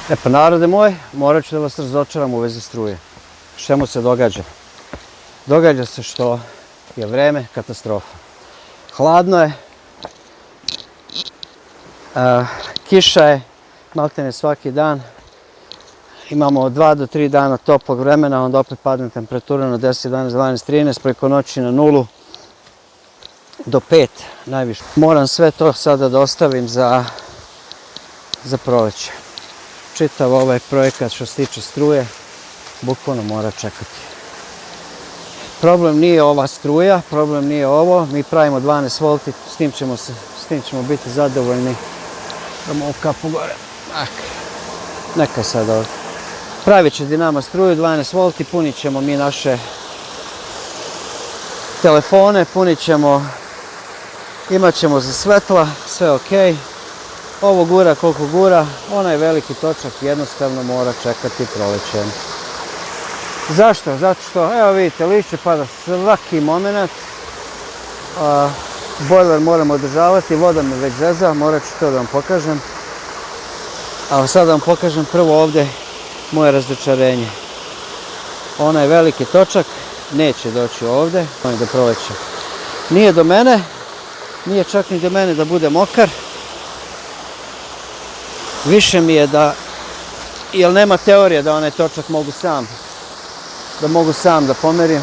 E pa narode moj, morat ću da vas razočaram u vezi struje. Čemu se događa? Događa se što je vreme katastrofa. Hladno je, kiša je maltene svaki dan. Imamo od 2 do 3 dana toplog vremena, onda opet padne temperatura na 10, 11, 12, 13, preko noći na 0 do 5 najviše. Moram sve to sada da ostavim za proleće. Čitav ovaj projekat što se tiče struje, bukvalno mora čekati. Problem nije ova struja, problem nije ovo, mi pravimo 12 volti, s tim ćemo biti zadovoljni. Damo ovu kapu gore. Neka sad ovdje. Pravit će Dinamo struju, 12 volti, punit ćemo mi naše telefone, imat ćemo za svetla, sve ok. Ovo gura koliko gura, onaj veliki točak jednostavno mora čekati proleće. Zašto? Zato što, evo vidite, lišće pada svaki moment. Bojler moramo održavati, voda me već zeza, morat ću to da vam pokažem. A sad da vam pokažem prvo ovdje moje razočarenje. Onaj veliki točak neće doći ovdje, on je do proleća. Nije do mene, nije čak ni do mene da bude mokar. Više mi je da, jer nema teorije da onaj točak mogu sam da pomerim,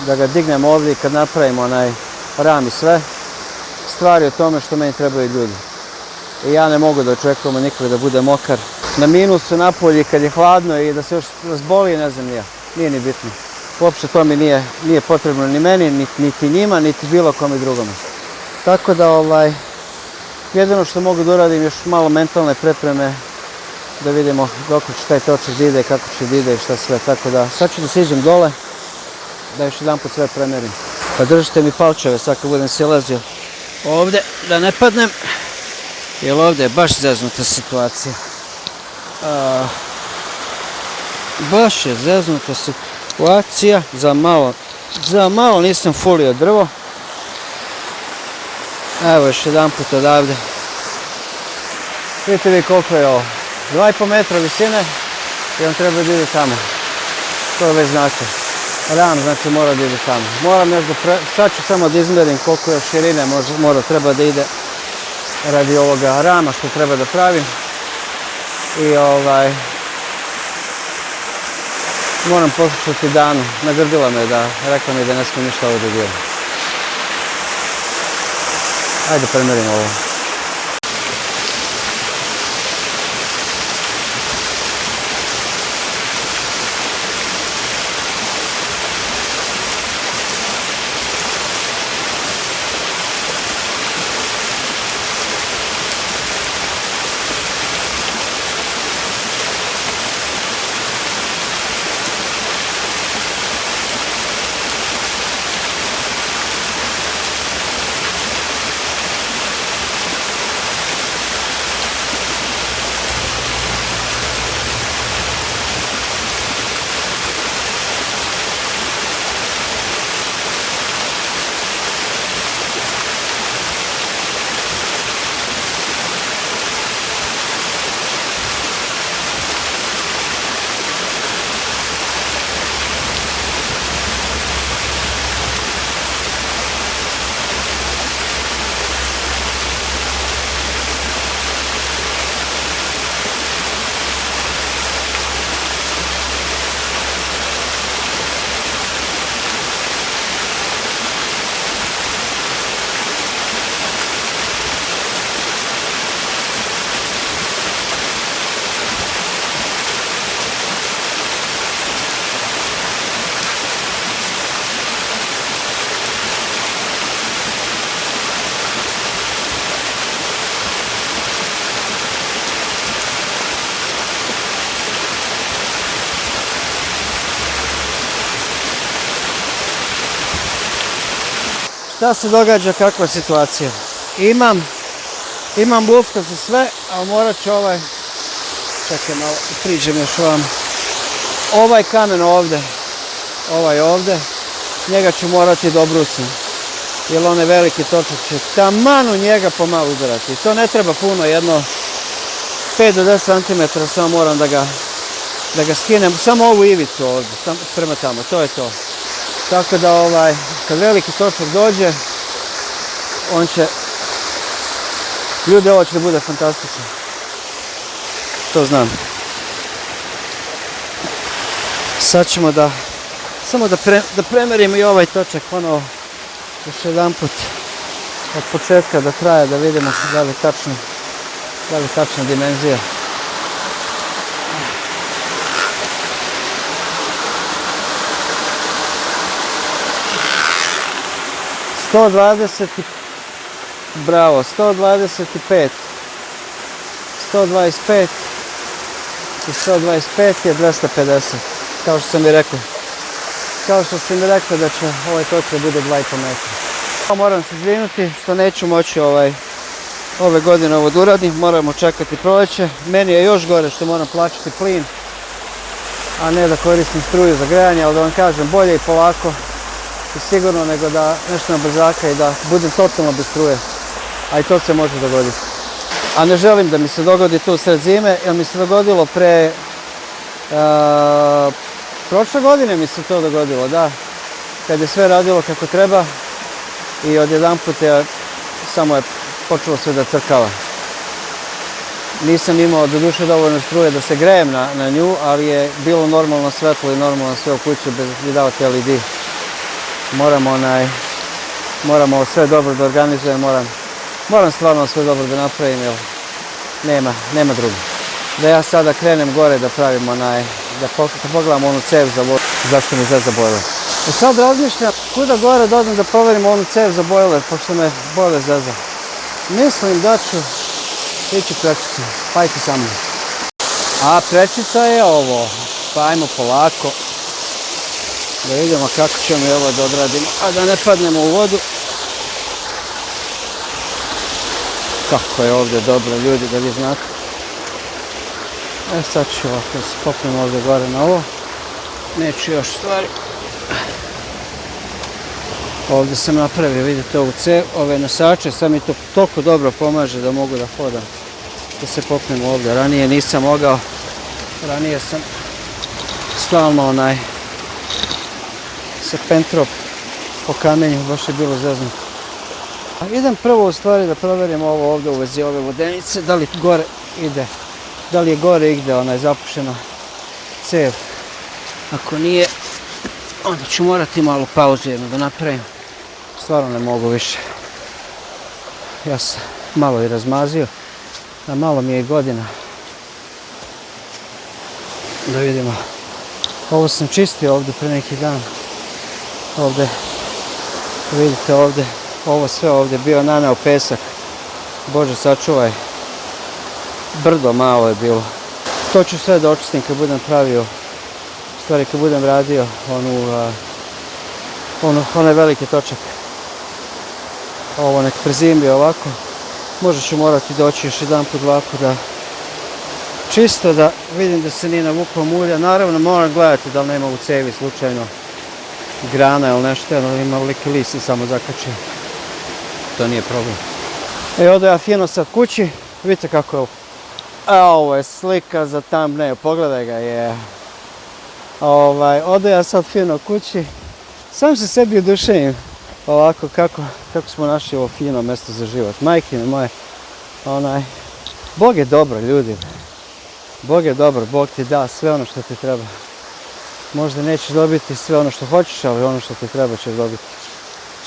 da ga dignem ovdje i kad napravimo onaj ram i sve. Stvar je u tome što meni trebaju ljudi. I ja ne mogu da očekujem nikog da bude mokar. Na minusu napolje kad je hladno i da se još razboli, ne znam nije ni bitno. Uopšte to mi nije potrebno ni meni, niti njima, niti bilo kome drugome. Tako da jedino što mogu da uradim još malo mentalne pripreme da vidimo dok će taj točak da ide, kako će da ide i šta sve. Tako da sad ću da siđem dole, da još jedan put sve premerim. Pa držite mi palčeve sad kad budem silazio ovdje da ne padnem, jer ovdje je baš zeznuta situacija. Baš je zeznuta situacija, za malo nisam fulio drvo. Evo još jedan put odavde. Vidite vi koliko je ovo. 2,5 metra visine i on treba da ide tamo. To već znate. Ram znači mora da ide tamo. Moram još sad ću samo da izmerim koliko još širine treba da ide radi ovoga rama što treba da pravim. I moram poslušati Danu. Nagrdila me rekla mi da ne smijem ništa ovo da dijelim. Ajde premerimo ovo. Šta se događa, kakva je situacija? Imam lufta za sve, ali morat ću čekaj malo, priđem još vam. Ovaj kamen ovdje, njega ću morati da obrusim. Jer onaj veliki točak će taman u njega pomalo udarati. To ne treba puno, jedno 5 do 10 cm samo moram da ga skinem, samo ovu ivicu ovdje, prema tamo, to je to. Tako da kad veliki točak dođe, on će, ljudi, ovo će da bude fantastično. To znam. Sad ćemo samo da premerimo i ovaj točak, ponovo, još jedan put od početka do kraja, da vidimo da li tačna dimenzija. Bravo, 125, 125 i 125 je 250, kao što sam i rekao. Kao što sam i rekao da će ovaj točak bude 2,5 metra. Moram se izvinuti što neću moći ove godine ovo da uradim, moramo čekati proljeće. Meni je još gore što moram plaćati plin, a ne da koristim struju za grejanje, ali da vam kažem, bolje i polako i sigurno nego da nešto na brzaka i da budem totalno bez struje. A i to se može dogoditi. A ne želim da mi se dogodi tu sred zime, jer mi se dogodilo prošle godine mi se to dogodilo, da. Kad je sve radilo kako treba i odjedanput samo je počelo sve da crkava. Nisam imao doduše dovoljno struje da se grejem na nju, ali je bilo normalno svetlo i normalno sve u kući bez without LED. Moramo sve dobro da organizujem, moram stvarno sve dobro da napravim, jer nema drugo. Da ja sada krenem gore da pravim da pogledam onu cev za vodu, zašto mi zeza bojler. I sad razmišljam kuda gore da odem da proverim onu cev za bojler, pošto me bojler zeza. Mislim da ću ići prečicu, pa ajte sa mnom. A prečica je ovo, pa ajmo polako. Da vidimo kako ćemo i ovo da odradimo, a da ne padnemo u vodu. Kako je ovdje dobro, ljudi, da vi znate. Sad ću ovako da se popnem ovdje gore na ovo. Neću još stvari. Ovdje sam napravio, vidite ovu cev, ove nosače, sad mi to toliko dobro pomaže da mogu da hodam. Da se popnem ovdje, ranije nisam mogao. Ranije sam stalno se pentrop po kamenju, baš je bilo zeznuto. Idem prvo u stvari da provjerim ovo ovdje u vezi ove vodenice, da li gore ide, da li je gore igde zapušena cev. Ako nije, onda ću morati malo pauzu jednu da napravim. Stvarno ne mogu više. Ja sam malo i razmazio, a malo mi je i godina. Da vidimo. Ovo sam čistio ovdje pre neki dan. Ovdje, vidite ovdje, ovo sve ovdje bio naneo pesak. Bože sačuvaj. Brdo malo je bilo. To ću sve da očistim kad budem pravio, stvari kad budem radio onaj veliki točak. Ovo nek prezimi ovako. Možda ću morati doći još jedan put ovako da čisto da vidim da se nije navuklo mulja. Naravno moram gledati da li nema u cevi slučajno grana ili nešto, ali ima veliki list i samo zakačio. To nije problem. Odo ja fino sad kući, vidite kako je ovo. Ovo je slika za thumbnail, pogledaj ga je. Odo ja sad fino kući, sam se sebi oduševim ovako kako smo našli ovo fino mjesto za život. Majke mi moje, Bog je dobar, ljudi. Bog je dobar, Bog ti da sve ono što ti treba. Možda nećeš dobiti sve ono što hoćeš, ali ono što ti treba ćeš dobiti.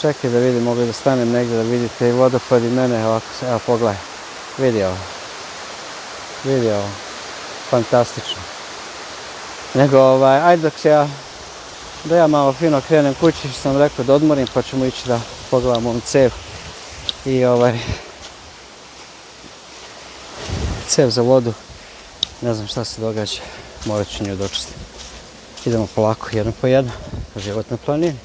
Čekaj da vidim, mogu da stanem negdje da vidite i vodopad i mene ovako se, evo pogledaj. Vidi ovo. Fantastično. Nego, ajde da ja malo fino krenem kući, što sam rekao da odmorim, pa ćemo ići da pogledamo ovu cev. I cev za vodu. Ne znam šta se događa, morat ću nju dočistiti. Idemo polako, jedno po jedno, život na planini.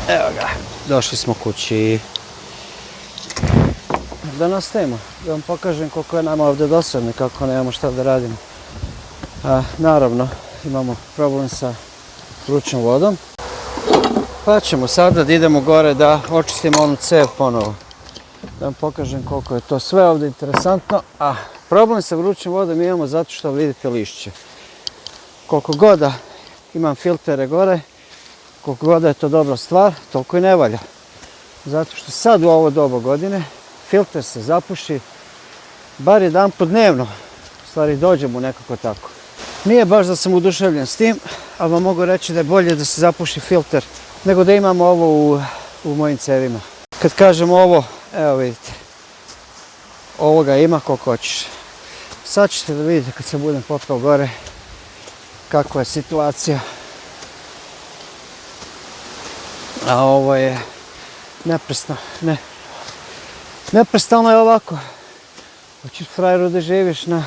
Evo ga, došli smo kući. Da nastavimo, da vam pokažem koliko je nama ovdje dosadno i kako nemamo šta da radimo. Naravno, imamo problem sa vrućom vodom. Pa ćemo sada da idemo gore da očistimo onu cev ponovo. Da vam pokažem koliko je to sve ovdje interesantno. A problem sa vrućim vodom imamo zato što vidite lišće. Koliko god da imam filtere gore, koliko god da je to dobra stvar, toliko i ne valja. Zato što sad u ovo doba godine filter se zapuši bar jedanput dnevno. U stvari dođe mu nekako tako. Nije baš da sam oduševljen s tim, ali vam mogu reći da je bolje da se zapuši filter nego da imamo ovo u mojim cevima. Kad kažem ovo, evo vidite, ovoga ima koliko hoćeš. Sad ćete da vidite kad se budem popeo gore kakva je situacija. A ovo je neprestano je ovako. Hoćeš frajeru da živiš na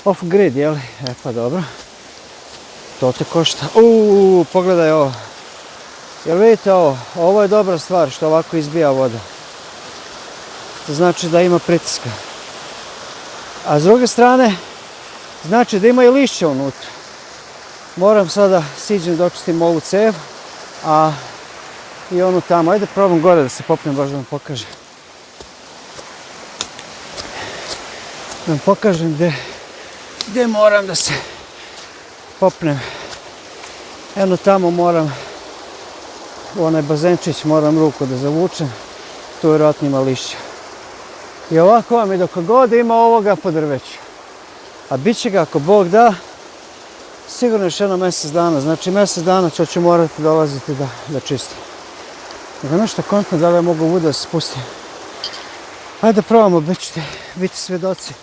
off grid, jeli? E pa dobro. To te košta. Pogledaj ovo. Jel vidite ovo? Ovo je dobra stvar što ovako izbija voda. To znači da ima pritiska. A s druge strane, znači da ima i lišća unutra. Moram sada siđem da očistim ovu cev, a i onu tamo. Ajde probam gore da se popnem baš da vam pokažem. Da vam pokažem gdje moram da se popnem. Eno tamo moram, u onaj bazenčić moram ruku da zavučem. Tu vjerojatno ima lišća. I ovako vam i dok god ima ovoga po drveću. A bit će ga ako Bog da, sigurno još jedno mjesec dana. Znači mjesec dana ću morati dolaziti da čistim. Nego nešto kontno da li mogu vuda da se spustim. Ajde probamo, biti svjedoci.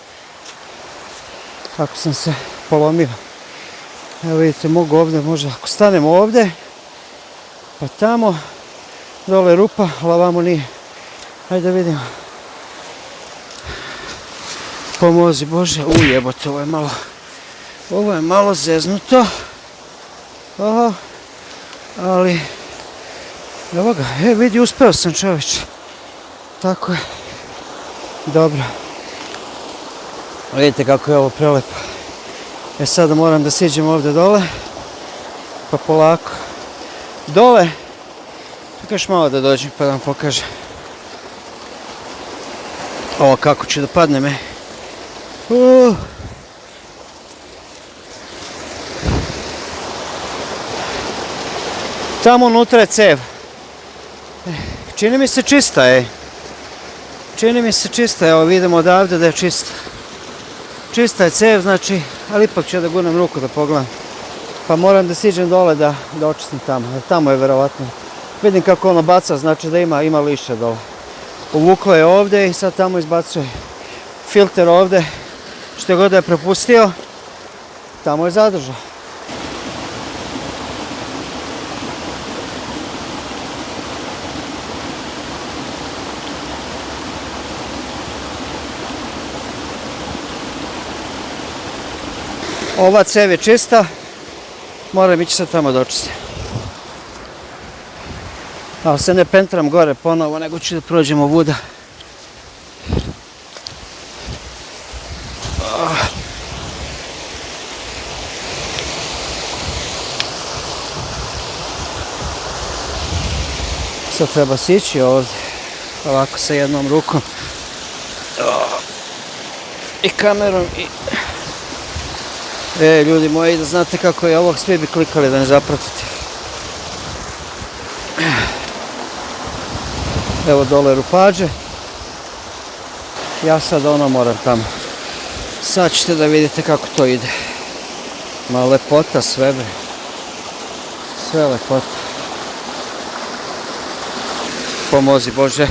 Ako sam se polomio. Evo vidite, mogu ovdje, možda ako stanemo ovdje, pa tamo, dole rupa, ali ovamo nije. Ajde vidimo. Pomozi Bože, jebote, ovo je malo zeznuto. Oho, ali, evo ga, vidi, uspeo sam čovječ. Tako je. Dobro. Vidite kako je ovo prelepo. Sada moram da siđem ovdje dole, pa polako. Dole, čekaj još malo da dođem pa da vam pokažem. Ovo kako će da padne me. Tamo unutra je cev. Čini mi se čista, Čini mi se čista, evo vidimo odavde da je čista. Čista je cev, znači, ali ipak ću da gurnem ruku da pogledam. Pa moram da siđem dole da očistim tamo, jer tamo je verovatno. Vidim kako ono baca, znači da ima lišća dole. Uvuklo je ovdje i sad tamo izbacuje. Filter ovdje, što god da je propustio, tamo je zadržao. Ova cev je čista, moram ići sad tamo da očistim. Ali se ne pentram gore ponovo, nego ću da prođem ovuda. Sad treba sići ovdje, ovako sa jednom rukom. I kamerom i... ljudi moji, da znate kako je ovog, svi bi klikali da ne zapratite. Evo dole rupađe. Ja sad moram tamo. Sad ćete da vidite kako to ide. Ma lepota sve bre. Sve lepota. Pomozi Bože.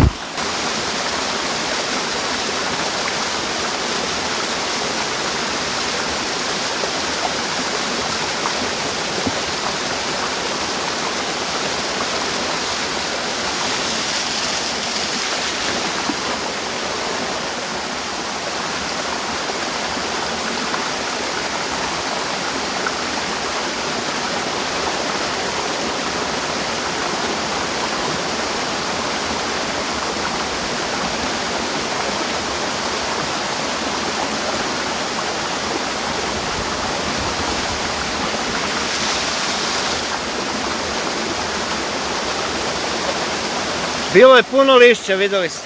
Bilo je puno lišća, vidjeli ste.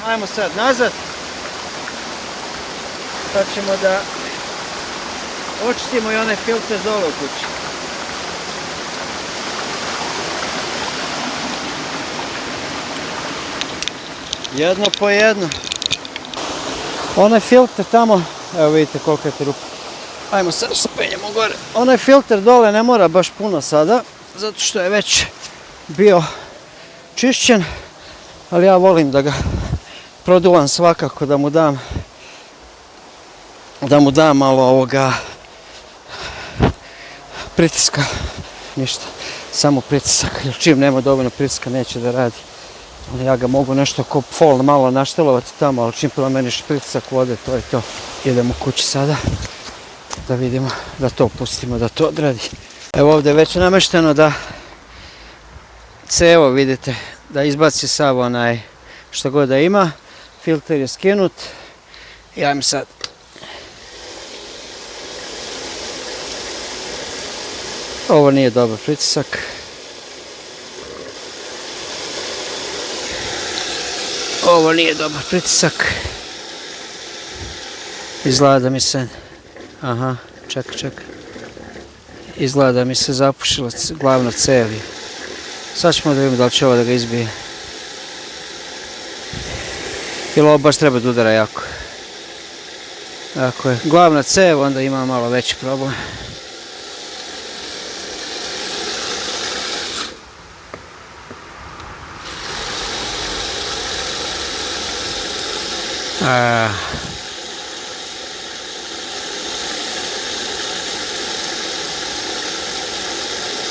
Ajmo sad nazad. Sad ćemo da očistimo i onaj filter dole u kući. Jedno po jedno. Onaj filter tamo, evo vidite koliko je te rupa. Ajmo sad da se penjemo gore. Onaj filter dole ne mora baš puno sada, zato što je već bio čišćen, ali ja volim da ga produvam svakako, da mu dam malo ovoga pritiska. Ništa, samo pritisak, jer čim nema dovoljno pritiska neće da radi. Ja ga mogu nešto ko fol malo naštelovati tamo, ali čim promeniš pritisak vode, to je to. Idemo kući sada, da vidimo, da to pustimo, da to odradi. Evo ovdje je već namešteno da cevo, vidite, da izbaci sav onaj što god da ima. Filter je skinut. I ajmo sad. Ovo nije dobar pritisak. Ovo nije dobar pritisak. Izgleda da mi se... Aha, čekaj. Izgleda da mi se zapušila glavna cev. Sad ćemo da vidimo da li će ovo da ga izbije. Ili ovo baš treba da udara jako. Ako je glavna cev, onda ima malo veći problem.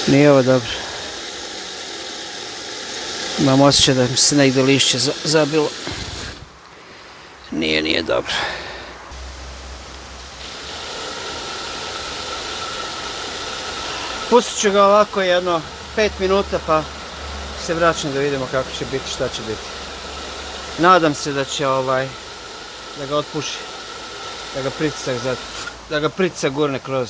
Nije ovo dobro. Imam osjećaj da mi se negdje lišće zabilo. Nije dobro. Pustit ću ga ovako jedno 5 minuta pa se vraćam da vidimo kako će biti, šta će biti. Nadam se da će da ga otpuši, da ga pritisak gurne kroz.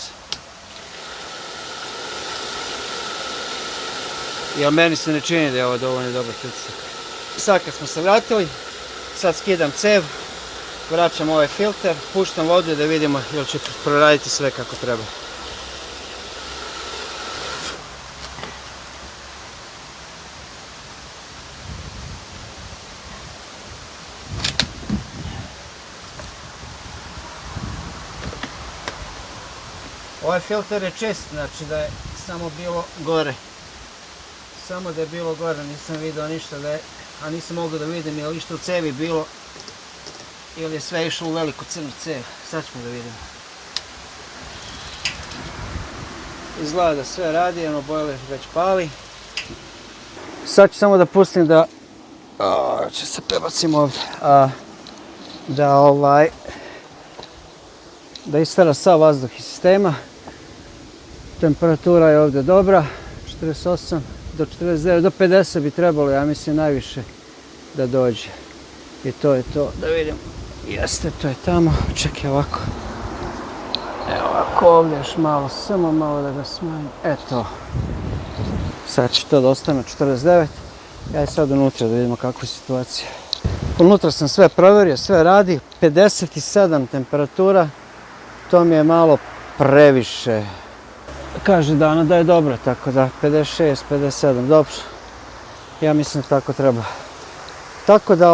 Jer meni se ne čini da je ovo dovoljno dobar pritisak. Sad kad smo se vratili, sad skidam cev, vraćam ovaj filter, puštam vodu da vidimo jel će proraditi sve kako treba. Ovaj filter je čist, znači da je samo bilo gore. Samo da je bilo gore, nisam vidio ništa a nisam mogao da vidim je li što u cevi bilo ili je sve išlo u veliku crnu cev. Sad ćemo da vidimo. Izgleda da sve radi, ono bojler već pali. Sad ću samo da pustim da... Će se prebacim ovdje. Da istara sav vazduh iz sistema. Temperatura je ovdje dobra, 48 do 49, do 50 bi trebalo, ja mislim, najviše da dođe. I to je to, da vidim. Jeste, to je tamo. Čekaj ovako. Evo ovako ovdje još malo, samo malo da ga smanjim. Eto. Sad će to da ostane 49. Ja je sad unutra da vidimo kakva je situacija. Unutra sam sve provjerio, sve radi. 57 temperatura. To mi je malo previše. Kaže Dana da je dobro, tako da 56, 57, dobro. Ja mislim da tako treba. Tako da,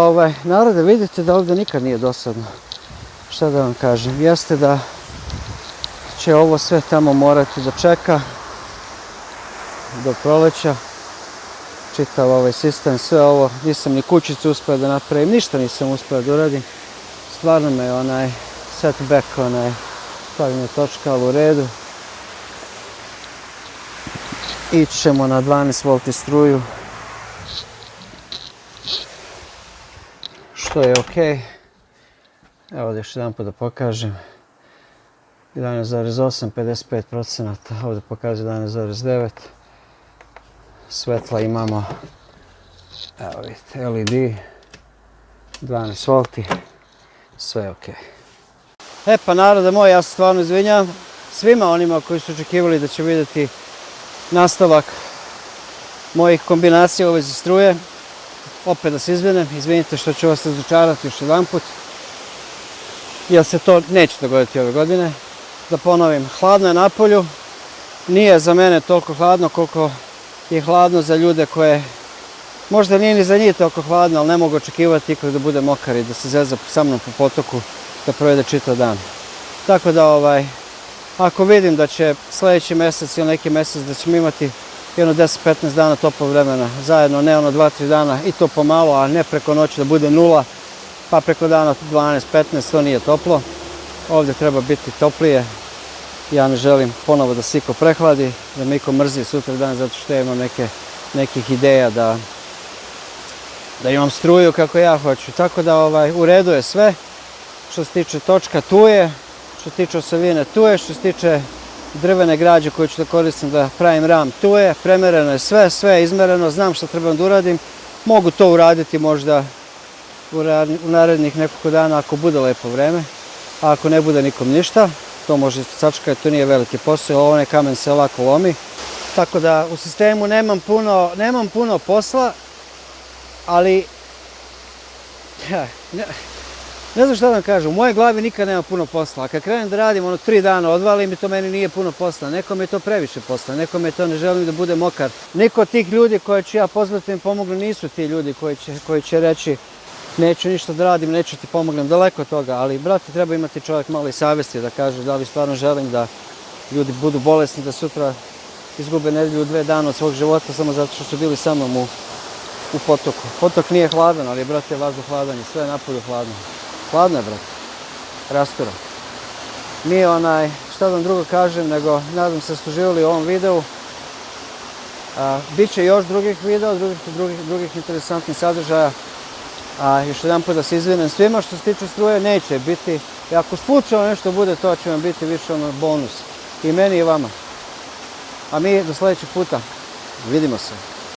narode, vidite da ovdje nikad nije dosadno. Šta da vam kažem, jeste da će ovo sve tamo morati da čeka do proleća. Čitav ovaj sistem, sve ovo, nisam ni kućicu uspio da napravim, ništa nisam uspio da uradim. Stvarno me onaj setback, stavljanje točka, ali u redu. Ići ćemo na 12 V struju, što je ok. Evo ovdje još jedan put da pokažem. 11,8, 55%, ovdje pokazuje 11,9. Svetla imamo, evo vidite, LED, 12 V, sve je ok. Pa narode moji, ja se stvarno izvinjam svima onima koji su očekivali da će vidjeti nastavak mojih kombinacija u vezi struje. Opet da se izvinite što ću vas razočarati još jedan put, jer se to neće dogoditi ove godine. Da ponovim, hladno je napolju, nije za mene toliko hladno koliko je hladno za ljude koje, možda nije ni za njih toliko hladno, ali ne mogu očekivati ikad da bude mokar i da se zeza sa mnom po potoku, da provede čitav dan. Tako da ako vidim da će sljedeći mjesec ili neki mjesec da ćemo imati jedno 10-15 dana toplog vremena zajedno, ne ono 2-3 dana i to pomalo, a ne preko noći da bude 0, pa preko dana 12-15, to nije toplo. Ovdje treba biti toplije. Ja ne želim ponovo da se iko prehladi, da me iko mrzi sutra dan zato što ja imam nekih ideja da imam struju kako ja hoću. Tako da u redu je sve. Što se tiče točka, tu je. Što se tiče osovine, tu je. Što se tiče drvene građe koju ću da koristim da pravim ram, tu je. Premereno je sve, sve je izmereno, znam što trebam da uradim. Mogu to uraditi možda u narednih nekoliko dana ako bude lepo vreme. A ako ne bude nikom ništa, to može sačekati, to nije veliki posao, onaj kamen se lako lomi. Tako da u sistemu nemam puno posla, ali ne znam šta da vam kažem, u mojoj glavi nikad nema puno posla, a kad krenem da radim 3 dana odvalim i to meni nije puno posla, nekom je to previše posla, nekom je to ne želim da bude mokar. Niko od tih ljudi koje ću ja pozvati da mi pomognu nisu ti ljudi koji će reći neću ništa da radim, neću ti pomognem, daleko od toga, ali brate treba imati čovjek malo i savjesti da kaže da li stvarno želim da ljudi budu bolesni, da sutra izgube nedelju 2 dana od svog života samo zato što su bili sa mnom u potoku. Potok nije hladan, ali brate vazduh hladan i sve je napolju hladno. Hladno je brate, rastura. Nije šta da vam drugo kažem, nego nadam se da ste uživali u ovom videu. Biće još drugih videa, drugih interesantnih sadržaja. A još jedan put da se izvinem svima što se tiče struje, neće biti. I ako slučajno nešto bude, to će vam biti više bonus. I meni i vama. A mi do sljedećeg puta. Vidimo se.